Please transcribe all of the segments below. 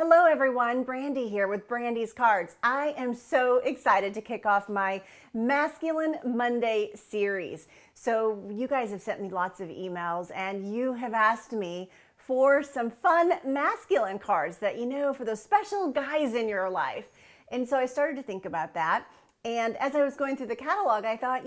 Hello everyone, Brandy here with Brandy's Cards. I am so excited to kick off my Masculine Monday series. So you guys have sent me lots of emails and you have asked me for some fun masculine cards that for those special guys in your life. And so I started to think about that. And as I was going through the catalog, I thought,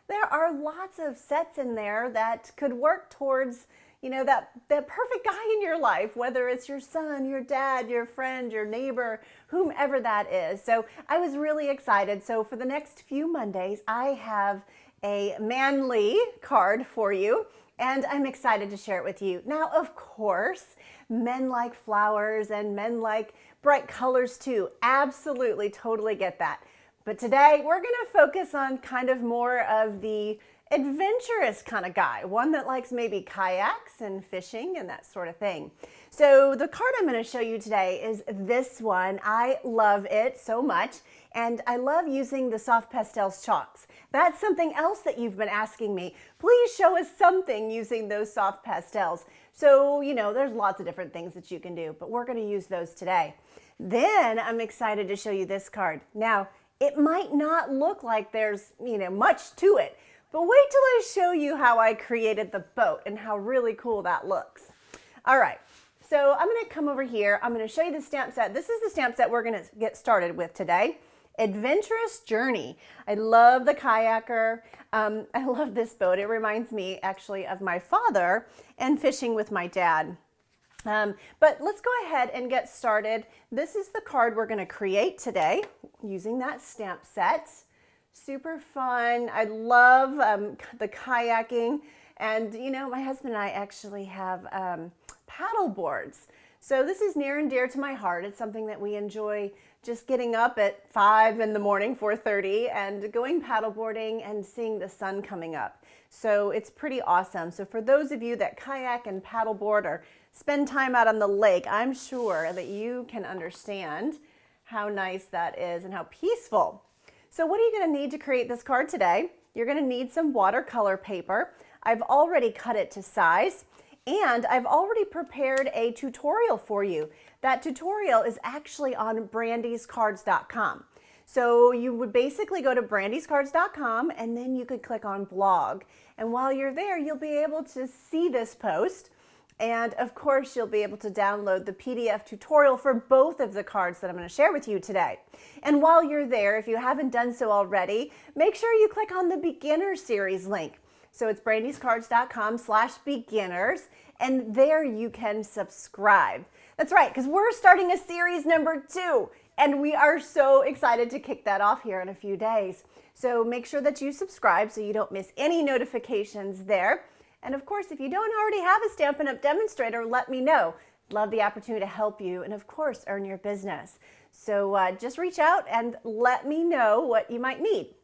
there are lots of sets in there that could work towards that perfect guy in your life, whether it's your son, your dad, your friend, your neighbor, whomever that is. So I was really excited. So for the next few Mondays, I have a manly card for you, and I'm excited to share it with you. Now, of course, men like flowers and men like bright colors too. Absolutely, totally get that. But today we're going to focus on kind of more of the adventurous kind of guy, one that likes maybe kayaks and fishing and that sort of thing. So the card I'm going to show you today is this one. I love it so much, and I love using the soft Pastel Chalks. That's something else that you've been asking me. Please show us something using those soft pastels. So, there's lots of different things that you can do, but we're going to use those today. Then I'm excited to show you this card. Now, it might not look like there's, much to it, but wait till I show you how I created the boat and how really cool that looks. All right, so I'm going to come over here. I'm going to show you the stamp set. This is the stamp set we're going to get started with today. Adventurous Journey. I love the kayaker. I love this boat. It reminds me actually of my father and fishing with my dad. But let's go ahead and get started. This is the card we're going to create today using that stamp set. Super fun. I love the kayaking, and my husband and I actually have paddle boards. So this is near and dear to my heart. It's something that we enjoy, just getting up at 5 in the morning, 4:30, and going paddleboarding and seeing the sun coming up. So it's pretty awesome. So for those of you that kayak and paddleboard or spend time out on the lake, I'm sure that you can understand how nice that is and how peaceful. So what are you going to need to create this card today? You're going to need some watercolor paper. I've already cut it to size, and I've already prepared a tutorial for you. That tutorial is actually on BrandysCards.com. So you would basically go to BrandysCards.com, and then you could click on blog. And while you're there, you'll be able to see this post. And of course, you'll be able to download the PDF tutorial for both of the cards that I'm going to share with you today. And while you're there, if you haven't done so already, make sure you click on the Beginner Series link. So it's BrandysCards.com/beginners, and there you can subscribe. That's right, because we're starting a series number 2, and we are so excited to kick that off here in a few days. So make sure that you subscribe so you don't miss any notifications there. And of course, if you don't already have a Stampin' Up! Demonstrator, let me know. Love the opportunity to help you and of course, earn your business. So just reach out and let me know what you might need.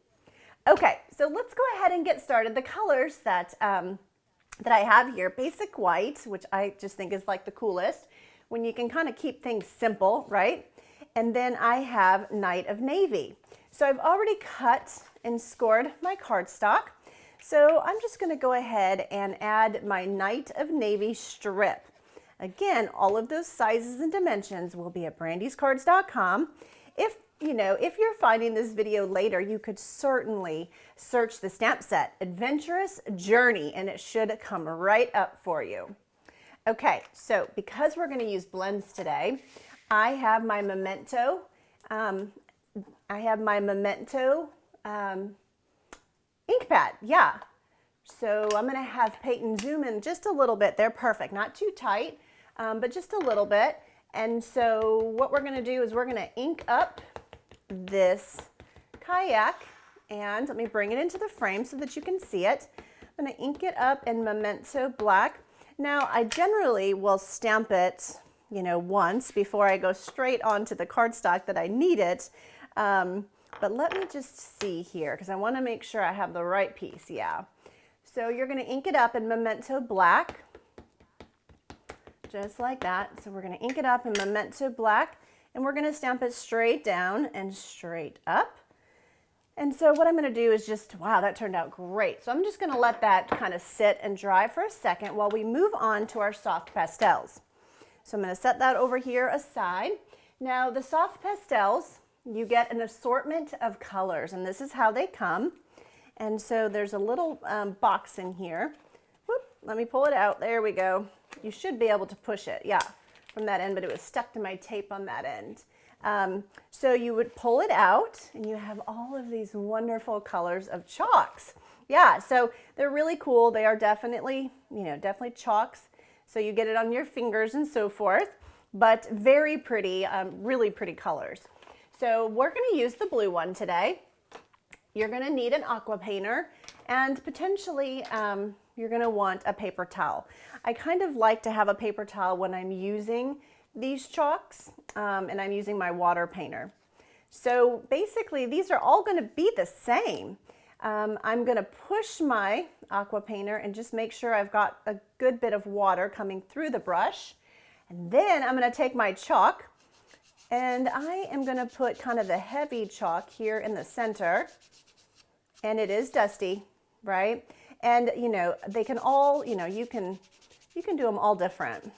Okay, so let's go ahead and get started. The colors that I have here, basic white, which I just think is like the coolest, when you can kind of keep things simple, right? And then I have Night of Navy. So I've already cut and scored my cardstock. So I'm just going to go ahead and add my Night of Navy strip. Again, all of those sizes and dimensions will be at BrandysCards.com. If you're finding this video later, you could certainly search the stamp set, Adventurous Journey, and it should come right up for you. Okay, so because we're going to use blends today, I have my Memento. Ink pad, yeah. So I'm going to have Peyton zoom in just a little bit there. Perfect, not too tight, but just a little bit. And so what we're going to do is we're going to ink up this kayak, and let me bring it into the frame so that you can see it. I'm going to ink it up in Memento Black. Now I generally will stamp it, once before I go straight onto the cardstock that I need it. But let me just see here because I want to make sure I have the right piece. Yeah. So you're going to ink it up in Memento Black, just like that. So we're going to ink it up in Memento Black, and we're going to stamp it straight down and straight up. And so what I'm going to do is just, wow, that turned out great. So I'm just going to let that kind of sit and dry for a second while we move on to our soft pastels. So I'm going to set that over here aside. Now the soft pastels, you get an assortment of colors, and this is how they come. And so there's a little box in here. Whoop, let me pull it out. There we go. You should be able to push it, yeah, from that end, but it was stuck to my tape on that end. So you would pull it out, and you have all of these wonderful colors of chalks. Yeah, so they're really cool. They are definitely, definitely chalks. So you get it on your fingers and so forth, but very pretty, really pretty colors. So we're going to use the blue one today. You're going to need an aqua painter, and potentially you're going to want a paper towel. I kind of like to have a paper towel when I'm using these chalks, and I'm using my water painter. So basically these are all going to be the same. I'm going to push my aqua painter and just make sure I've got a good bit of water coming through the brush. And then I'm going to take my chalk, and I am going to put kind of the heavy chalk here in the center. And it is dusty, right? And they can all, you can do them all different.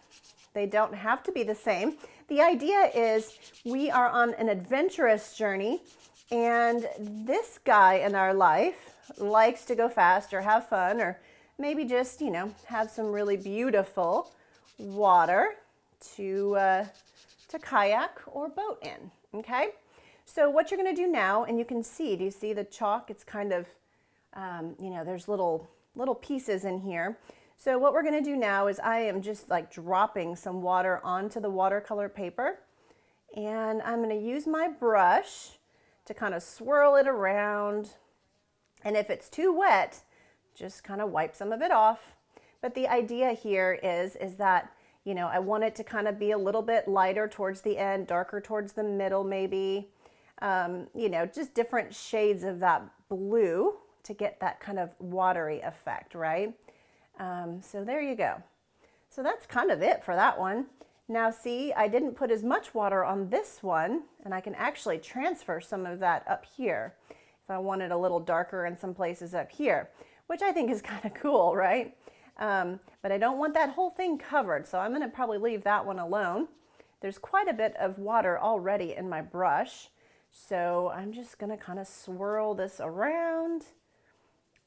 They don't have to be the same. The idea is we are on an adventurous journey, and this guy in our life likes to go fast or have fun, or maybe just, have some really beautiful water to kayak or boat in, okay? So what you're going to do now, and you can see, do you see the chalk? It's kind of, there's little pieces in here. So what we're going to do now is I am just like dropping some water onto the watercolor paper, and I'm going to use my brush to kind of swirl it around. And if it's too wet, just kind of wipe some of it off. But the idea here is that, I want it to kind of be a little bit lighter towards the end, darker towards the middle maybe. Just different shades of that blue to get that kind of watery effect, right? So there you go. So that's kind of it for that one. Now see, I didn't put as much water on this one, and I can actually transfer some of that up here if I want it a little darker in some places up here, which I think is kind of cool, right? But I don't want that whole thing covered, so I'm going to probably leave that one alone. There's quite a bit of water already in my brush, so I'm just going to kind of swirl this around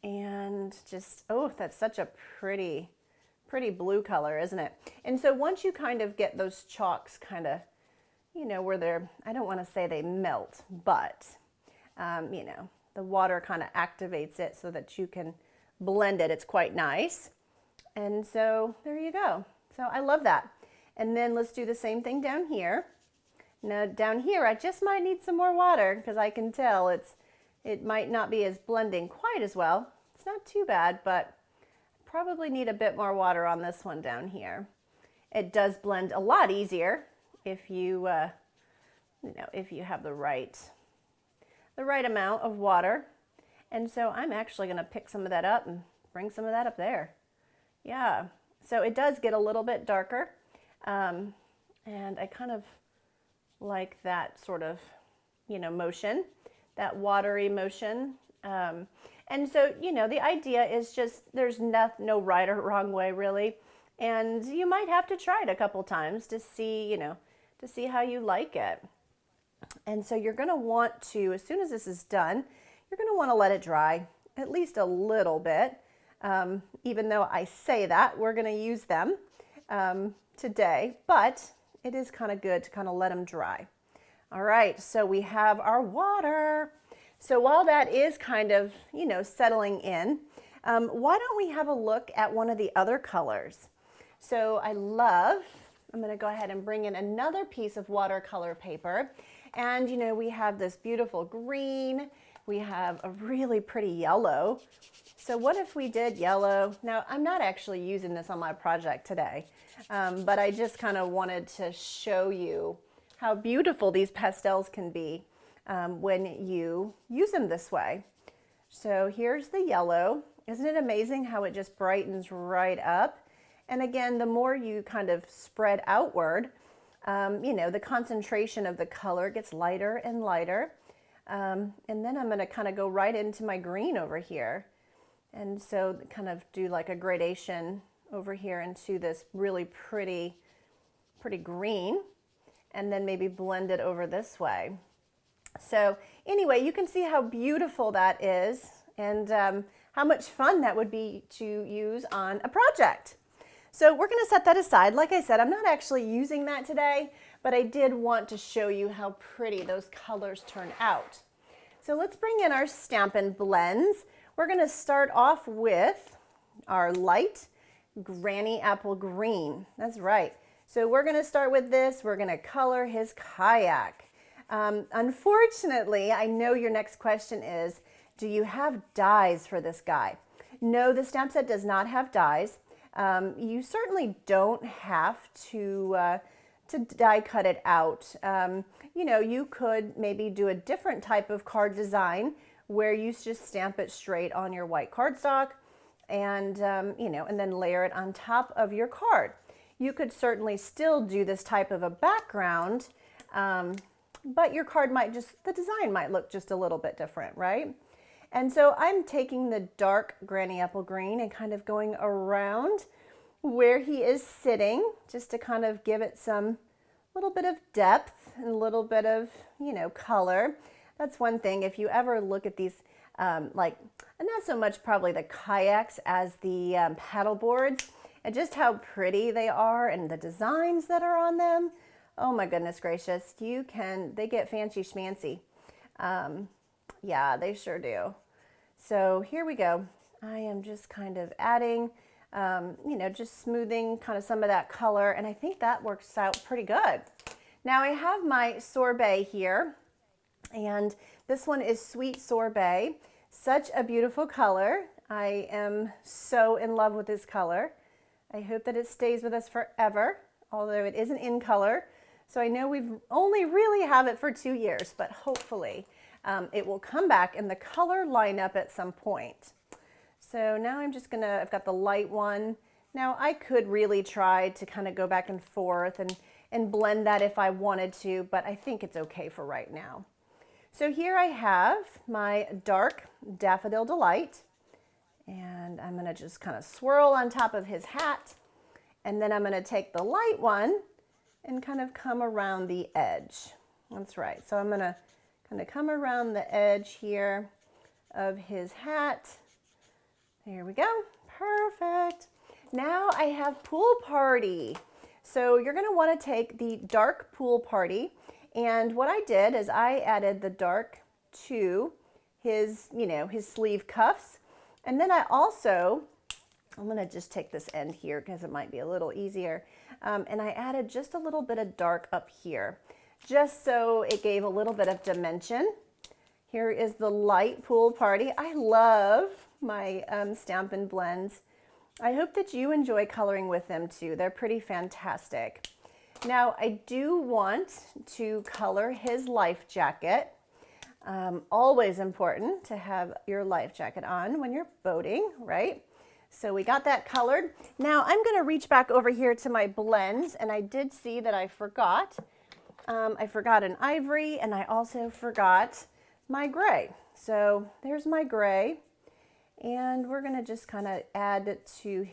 and just, oh, that's such a pretty blue color, isn't it? And so once you kind of get those chalks kind of, where they're, I don't want to say they melt, but, the water kind of activates it so that you can blend it. It's quite nice. And so there you go. So I love that. And then let's do the same thing down here. Now down here, I just might need some more water because I can tell it might not be as blending quite as well. It's not too bad, but probably need a bit more water on this one down here. It does blend a lot easier if you, if you have the right amount of water. And so I'm actually going to pick some of that up and bring some of that up there. Yeah, so it does get a little bit darker, and I kind of like that sort of, motion, that watery motion. And so, the idea is just there's no right or wrong way really, and you might have to try it a couple times to see, to see how you like it. And so you're going to want to, as soon as this is done, you're going to want to let it dry at least a little bit. Even though I say that, we're going to use them today, but it is kind of good to kind of let them dry. All right, so we have our water. So while that is kind of, settling in, why don't we have a look at one of the other colors? So I'm going to go ahead and bring in another piece of watercolor paper. And, we have this beautiful green. We have a really pretty yellow. So what if we did yellow? Now, I'm not actually using this on my project today, but I just kind of wanted to show you how beautiful these pastels can be when you use them this way. So here's the yellow. Isn't it amazing how it just brightens right up? And again, the more you kind of spread outward, the concentration of the color gets lighter and lighter. And then I'm going to kind of go right into my green over here. And so kind of do like a gradation over here into this really pretty pretty green, and then maybe blend it over this way. So anyway, you can see how beautiful that is, and how much fun that would be to use on a project. So we're going to set that aside. Like I said, I'm not actually using that today, but I did want to show you how pretty those colors turn out. So let's bring in our Stampin Blends. We're going to start off with our light Granny Apple Green. That's right. So we're going to start with this. We're going to color his kayak. Unfortunately, I know your next question is, do you have dies for this guy? No, the stamp set does not have dies. You certainly don't have to die cut it out. You know, you could maybe do a different type of card design where you just stamp it straight on your white cardstock and, you know, and then layer it on top of your card. You could certainly still do this type of a background, but your card might just, the design might look just a little bit different, right? And so I'm taking the dark Granny Apple Green and kind of going around where he is sitting, just to kind of give it some little bit of depth and a little bit of, you know, color. That's one thing. If you ever look at these, like, not so much probably the kayaks as the paddle boards, and just how pretty they are and the designs that are on them. Oh my goodness gracious, they get fancy schmancy. Yeah, they sure do. So here we go. I am just kind of adding, you know, just smoothing kind of some of that color, and I think that works out pretty good. Now I have my sorbet here, and this one is Sweet Sorbet. Such a beautiful color. I am so in love with this color. I hope that it stays with us forever, although it isn't in color. So I know we've only really have it for 2 years, but hopefully it will come back in the color lineup at some point. So now I'm just gonna, I've got the light one. Now I could really try to kind of go back and forth and blend that if I wanted to, but I think it's okay for right now. So here I have my dark Daffodil Delight, and I'm gonna just kind of swirl on top of his hat, and then I'm gonna take the light one and kind of come around the edge. That's right. So I'm gonna kind of come around the edge here of his hat. There we go. Perfect. Now I have Pool Party. So you're going to want to take the dark Pool Party, and what I did is I added the dark to his, you know, his sleeve cuffs, and then I'm going to just take this end here because it might be a little easier, and I added just a little bit of dark up here, just so it gave a little bit of dimension. Here is the light Pool Party. I love my Stampin' Blends. I hope that you enjoy coloring with them too. They're pretty fantastic. Now I do want to color his life jacket. Always important to have your life jacket on when you're boating, right? So we got that colored. Now I'm going to reach back over here to my blends, and I did see that I forgot. I forgot an ivory, and I also forgot my gray. So there's my gray, and we're going to just kind of add it to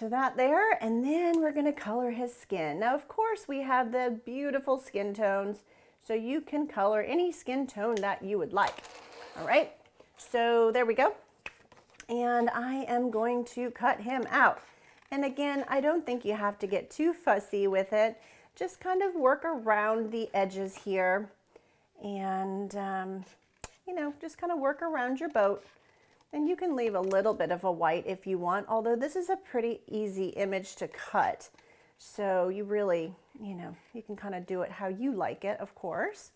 that there, and then we're going to color his skin. Now, of course, we have the beautiful skin tones, so you can color any skin tone that you would like. All right, so there we go. And I am going to cut him out. And again, I don't think you have to get too fussy with it. Just kind of work around the edges here, and you know, just kind of work around your boat. And you can leave a little bit of a white if you want, although this is a pretty easy image to cut. So you really, you know, you can kind of do it how you like it, of course.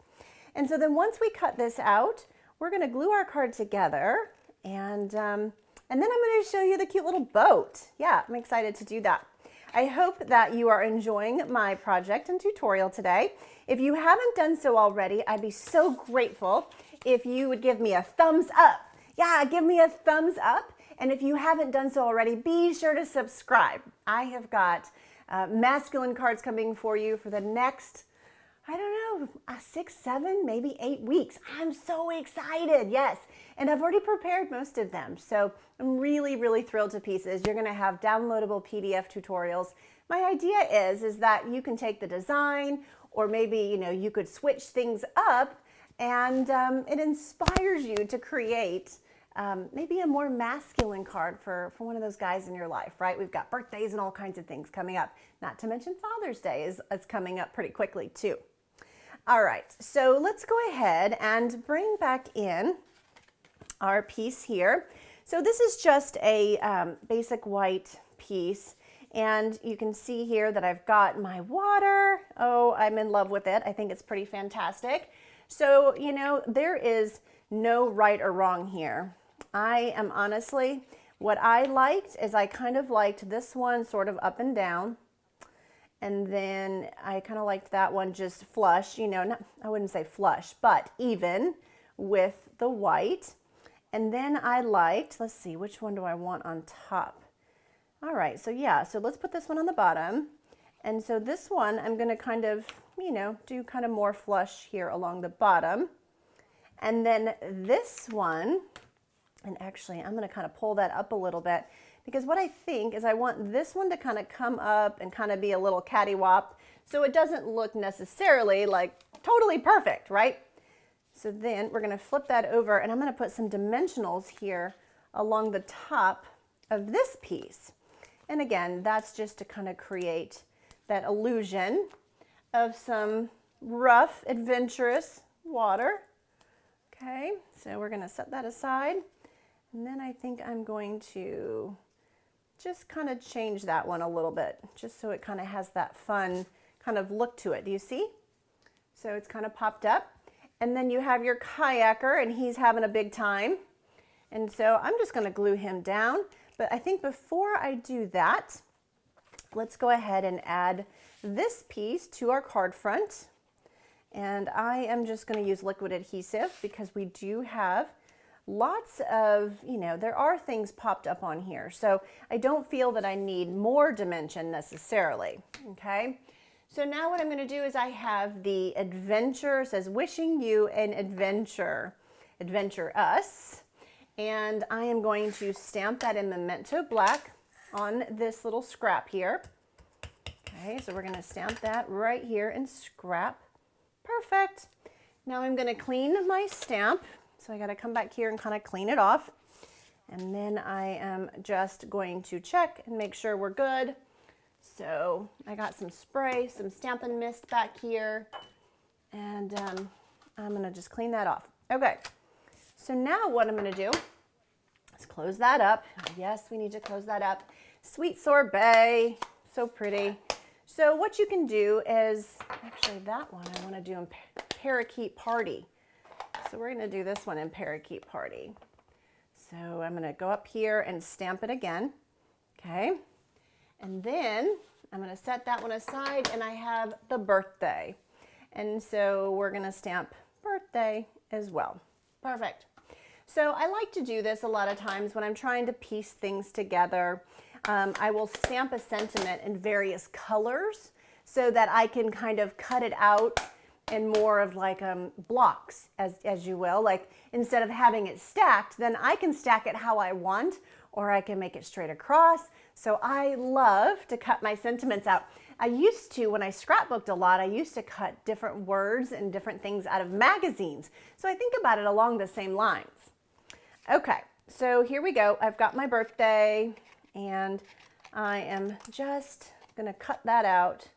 And so then once we cut this out, we're going to glue our card together, and then I'm going to show you the cute little boat. Yeah, I'm excited to do that. I hope that you are enjoying my project and tutorial today. If you haven't done so already, I'd be so grateful if you would give me a thumbs up. Yeah, give me a thumbs up. And if you haven't done so already, be sure to subscribe. I have got masculine cards coming for you for the next, I don't know, 6, 7, maybe 8 weeks. I'm so excited, yes. And I've already prepared most of them. So I'm really, really thrilled to pieces. You're gonna have downloadable PDF tutorials my idea is that you can take the design, or maybe, you could switch things up, and it inspires you to create maybe a more masculine card for one of those guys in your life, right? We've got birthdays and all kinds of things coming up. Not to mention Father's Day is coming up pretty quickly too. All right, so let's go ahead and bring back in our piece here. So this is just a basic white piece, and you can see here that I've got my water. Oh, I'm in love with it. I think it's pretty fantastic. So, there is no right or wrong here. I am honestly, what I liked is I kind of liked this one sort of up and down. And then I kind of liked that one just flush, I wouldn't say flush, but even with the white. And then I liked, let's see, which one do I want on top? All right, so yeah, so let's put this one on the bottom. And so this one, I'm gonna kind of, do kind of more flush here along the bottom. And then this one, and actually I'm gonna kind of pull that up a little bit, because what I think is I want this one to kind of come up and kind of be a little cattywop, so it doesn't look necessarily like totally perfect, right? So then we're gonna flip that over, and I'm gonna put some dimensionals here along the top of this piece. And again, that's just to kind of create that illusion of some rough, adventurous water. Okay, so we're gonna set that aside. And then I think I'm going to just kind of change that one a little bit, just so it kind of has that fun kind of look to it. Do you see? So it's kind of popped up. And then you have your kayaker, and he's having a big time. And so I'm just gonna glue him down. But I think before I do that, let's go ahead and add this piece to our card front. And I am just gonna use liquid adhesive, because we do have lots of, there are things popped up on here. So I don't feel that I need more dimension necessarily, okay? So now what I'm gonna do is I have the adventure, says wishing you an adventure, adventure us. And I am going to stamp that in Memento Black on this little scrap here. Okay, so we're gonna stamp that right here in scrap. Perfect. Now I'm gonna clean my stamp. So I gotta come back here and kind of clean it off. And then I am just going to check and make sure we're good. So I got some spray, some Stampin' Mist back here. And I'm gonna just clean that off. Okay, so now what I'm gonna do is close that up. Yes, we need to close that up. Sweet sorbet, so pretty. So what you can do is, actually that one I wanna do in Parakeet Party. So we're gonna do this one in Parakeet Party. So I'm gonna go up here and stamp it again, okay? And then I'm gonna set that one aside, and I have the birthday. And so we're gonna stamp birthday as well. Perfect. So I like to do this a lot of times when I'm trying to piece things together. I will stamp a sentiment in various colors so that I can kind of cut it out in more of like blocks, as you will. Like instead of having it stacked, then I can stack it how I want, or I can make it straight across. So I love to cut my sentiments out. I used to, when I scrapbooked a lot, I used to cut different words and different things out of magazines. So I think about it along the same lines. Okay, so here we go. I've got my birthday, and I am just gonna cut that out.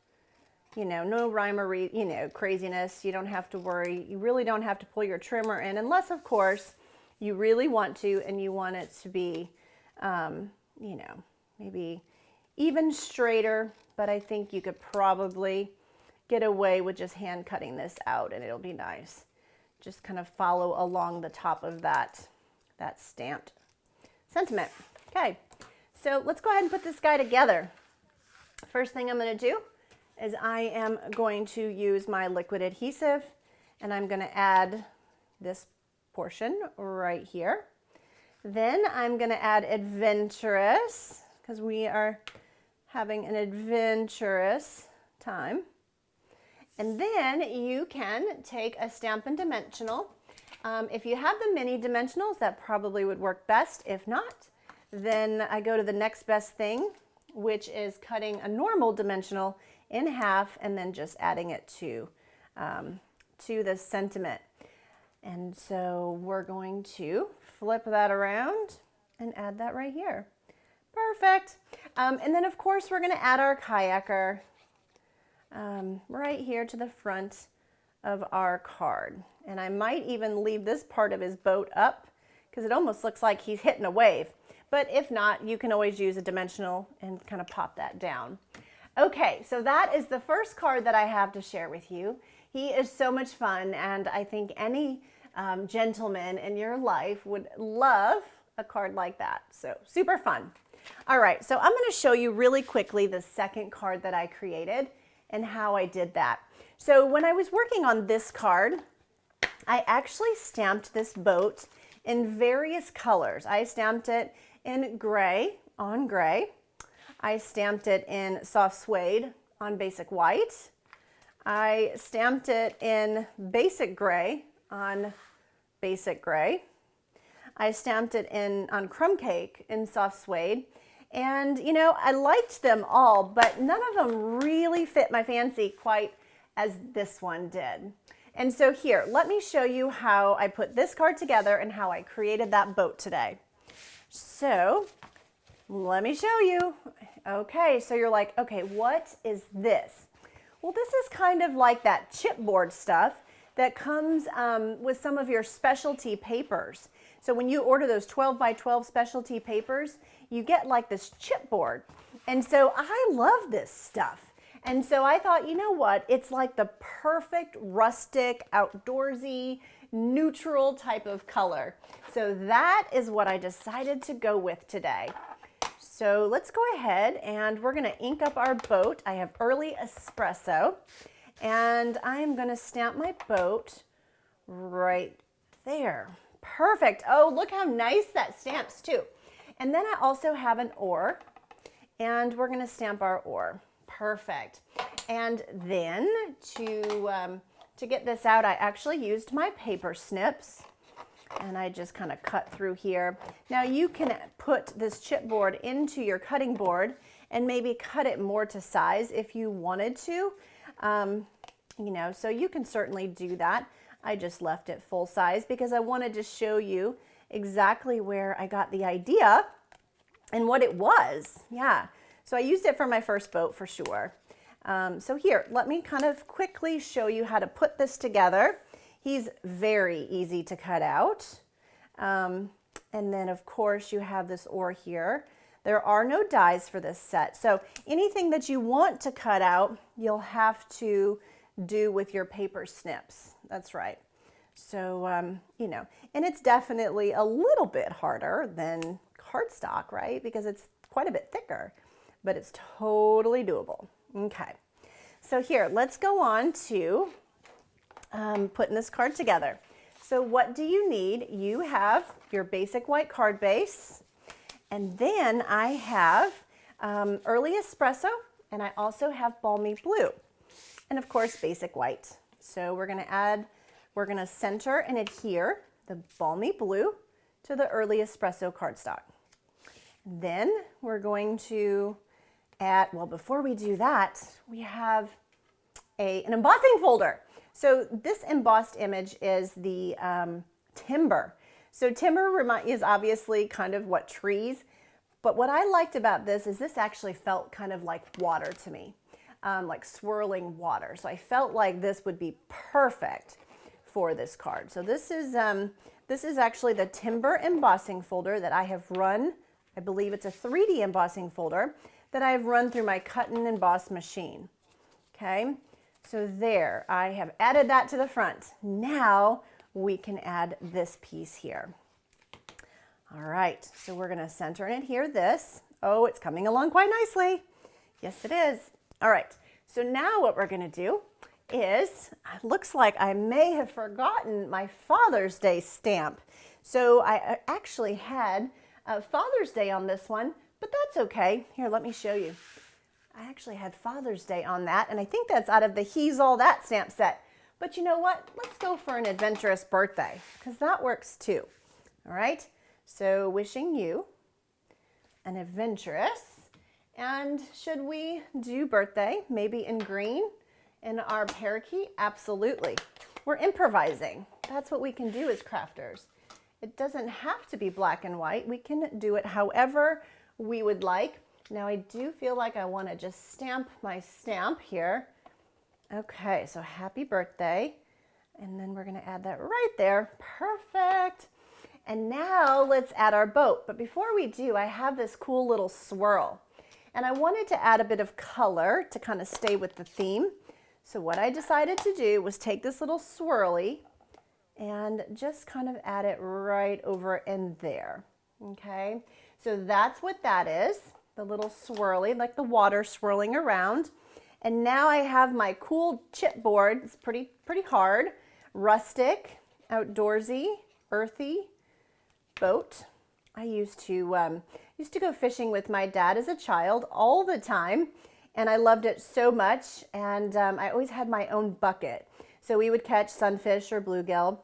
No rhyme or craziness. You don't have to worry. You really don't have to pull your trimmer in, unless of course you really want to, and you want it to be, maybe even straighter, but I think you could probably get away with just hand cutting this out, and it'll be nice. Just kind of follow along the top of that stamped sentiment. Okay, so let's go ahead and put this guy together. First thing I'm gonna do is I am going to use my liquid adhesive, and I'm gonna add this portion right here. Then I'm gonna add Adventurous, because we are having an adventurous time. And then you can take a Stampin' Dimensional. If you have the mini dimensionals, that probably would work best. If not, then I go to the next best thing, which is cutting a normal dimensional in half and then just adding it to the sentiment. And so we're going to flip that around and add that right here. Perfect. And then of course we're going to add our kayaker right here to the front of our card. And I might even leave this part of his boat up because it almost looks like he's hitting a wave. But if not, you can always use a dimensional and kind of pop that down. Okay, so that is the first card that I have to share with you. He is so much fun, and I think any gentleman in your life would love a card like that. So super fun. All right, so I'm going to show you really quickly the second card that I created and how I did that. So when I was working on this card, I actually stamped this boat in various colors. I stamped it in gray on gray. I stamped it in soft suede on basic white. I stamped it in basic gray on basic gray. I stamped it on crumb cake in soft suede. And you know, I liked them all, but none of them really fit my fancy quite as this one did. And so here, let me show you how I put this card together and how I created that boat today. So let me show you. Okay, so you're like, okay, what is this? Well, this is kind of like that chipboard stuff that comes with some of your specialty papers. So when you order those 12 by 12 specialty papers, you get like this chipboard. And so I love this stuff. And so I thought, you know what? It's like the perfect rustic, outdoorsy, neutral type of color. So that is what I decided to go with today. So let's go ahead and we're going to ink up our boat. I have early espresso and I'm going to stamp my boat right there. Perfect. Oh, look how nice that stamps too. And then I also have an oar and we're going to stamp our oar. Perfect. And then to get this out, I actually used my paper snips and I just kind of cut through here. Now you can put this chipboard into your cutting board and maybe cut it more to size if you wanted to. You know, so you can certainly do that. I just left it full size because I wanted to show you exactly where I got the idea and what it was. Yeah. So I used it for my first boat for sure. So here, let me kind of quickly show you how to put this together. He's very easy to cut out. And then of course you have this oar here. There are no dies for this set. So anything that you want to cut out, you'll have to do with your paper snips. That's right. So, you know, and it's definitely a little bit harder than cardstock, right? Because it's quite a bit thicker, but it's totally doable. Okay. So here, let's go on to putting this card together. So what do you need? You have your basic white card base, and then I have early espresso, and I also have balmy blue, and of course basic white. So we're going to center and adhere the balmy blue to the early espresso cardstock. Then we're going to add, well, before we do that, we have an embossing folder. So this embossed image is the timber. So timber is obviously kind of what trees, but what I liked about this is this actually felt kind of like water to me, like swirling water. So I felt like this would be perfect for this card. So this is actually the timber embossing folder that I have run. I believe it's a 3D embossing folder that I've run through my cut and emboss machine. Okay. So there, I have added that to the front. Now we can add this piece here. All right, so we're gonna center and adhere this. Oh, it's coming along quite nicely. Yes, it is. All right, so now what we're gonna do is, it looks like I may have forgotten my Father's Day stamp. So I actually had Father's Day on this one, but that's okay. Here, let me show you. I actually had Father's Day on that, and I think that's out of the He's All That stamp set. But you know what? Let's go for an adventurous birthday, because that works too. All right? So wishing you an adventurous And should we do birthday, maybe in green in our parakeet? Absolutely. We're improvising. That's what we can do as crafters. It doesn't have to be black and white. We can do it however we would like. Now I do feel like I want to just stamp my stamp here. Okay, so happy birthday. And then we're going to add that right there. Perfect. And now let's add our boat. But before we do, I have this cool little swirl. And I wanted to add a bit of color to kind of stay with the theme. So what I decided to do was take this little swirly and just kind of add it right over in there. Okay, so that's what that is, the little swirly, like the water swirling around. And now I have my cool chipboard. It's pretty hard, rustic, outdoorsy, earthy boat. I used to go fishing with my dad as a child all the time, and I loved it so much. And I always had my own bucket, so we would catch sunfish or bluegill,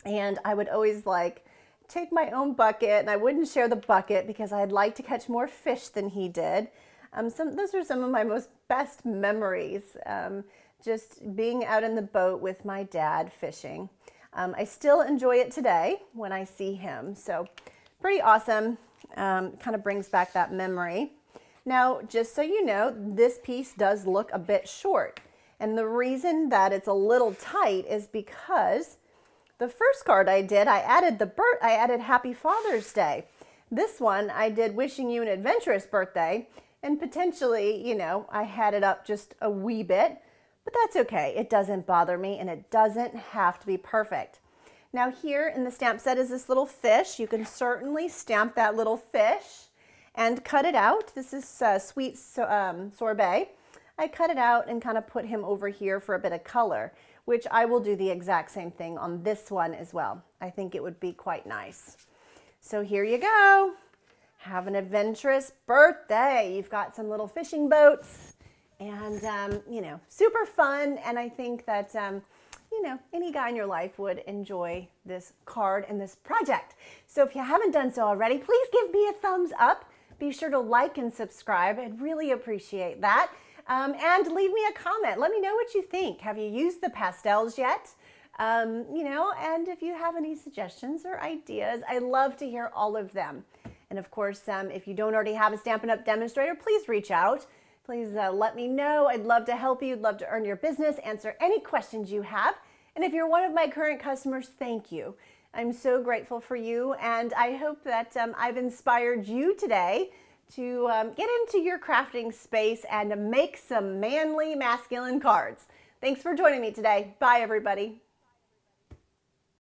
and I would always like take my own bucket, and I wouldn't share the bucket because I'd like to catch more fish than he did. Those are some of my most best memories, just being out in the boat with my dad fishing. I still enjoy it today when I see him, so pretty awesome. Kind of brings back that memory. Now, just so you know, this piece does look a bit short, and the reason that it's a little tight is because the first card I did, I added Happy Father's Day. This one I did wishing you an adventurous birthday, and potentially, you know, I had it up just a wee bit, but that's okay. It doesn't bother me, and it doesn't have to be perfect. Now here in the stamp set is this little fish. You can certainly stamp that little fish and cut it out. This is sweet sorbet. I cut it out and kind of put him over here for a bit of color, which I will do the exact same thing on this one as well. I think it would be quite nice. So here you go. Have an adventurous birthday. You've got some little fishing boats and, you know, super fun. And I think that, you know, any guy in your life would enjoy this card and this project. So if you haven't done so already, please give me a thumbs up. Be sure to like and subscribe. I'd really appreciate that. And leave me a comment. Let me know what you think. Have you used the pastels yet? You know, and if you have any suggestions or ideas, I love to hear all of them. And of course, if you don't already have a Stampin' Up! Demonstrator, please reach out. Please let me know. I'd love to help you. I'd love to earn your business, answer any questions you have. And if you're one of my current customers, thank you. I'm so grateful for you, and I hope that I've inspired you today to get into your crafting space and make some manly, masculine cards. Thanks for joining me today. Bye, everybody.